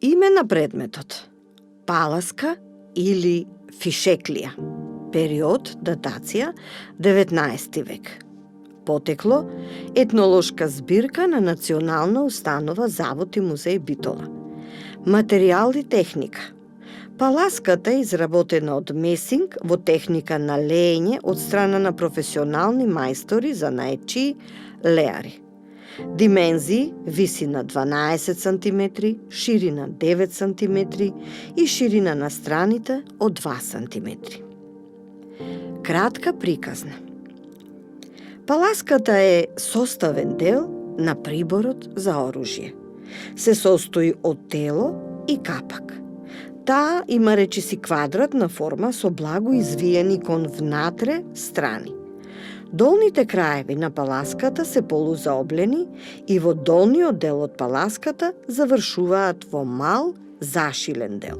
Име на предметот: паласка или фишеклија. Период, датација 19 век. Потекло: етнолошка збирка на Национална установа Завод и музеј Битола. Материјал и техника: паласката е изработена од месинг во техника на леење од страна на професионални мајстори занаетчии леари. Димензии: висина 12 см, ширина 9 см и ширина на страните од 2 см. Кратка приказна. Паласката е составен дел на приборот за оружје. Се состои од тело и капак. Таа има речиси квадратна форма со благо извиени кон внатре страни. Долните краеви на паласката се полузаоблени и во долниот дел од паласката завршуваат во мал зашилен дел.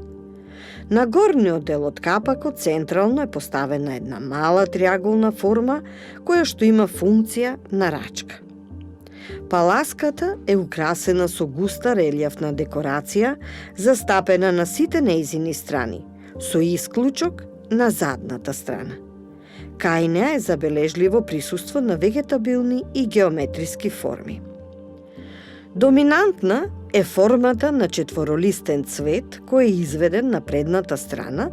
На горниот дел од капакот централно е поставена една мала триаголна форма која што има функција на рачка. Паласката е украсена со густа релјефна декорација, застапена на сите нејзини страни, со исклучок на задната страна. Кај неа е забележливо присуство на вегетабилни и геометриски форми. Доминантна е формата на четворолистен цвет кој е изведен на предната страна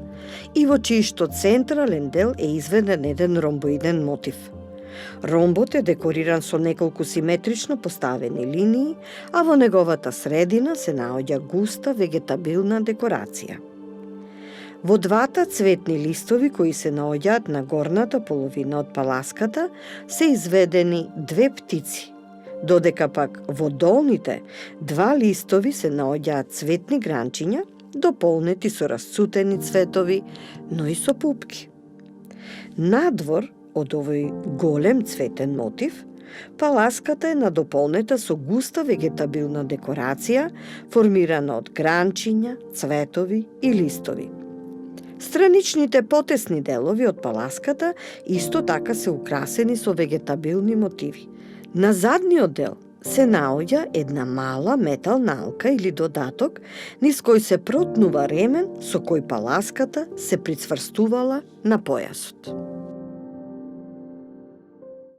и во чијшто централен дел е изведен еден ромбоиден мотив. Ромбот е декориран со неколку симетрично поставени линии, а во неговата средина се наоѓа густа вегетабилна декорација. Во двата цветни листови кои се наоѓаат на горната половина од паласката се изведени две птици, додека пак во долните два листови се наоѓаат цветни гранчиња, дополнети со расцутени цветови, но и со пупки. Надвор од овој голем цветен мотив, паласката е надополнета со густа вегетабилна декорација, формирана од гранчиња, цветови и листови. Страничните потесни делови од паласката исто така се украсени со вегетабилни мотиви. На задниот дел се наоѓа една мала метална алка или додаток, низ кој се протнува ремен со кој паласката се прицврстувала на појасот.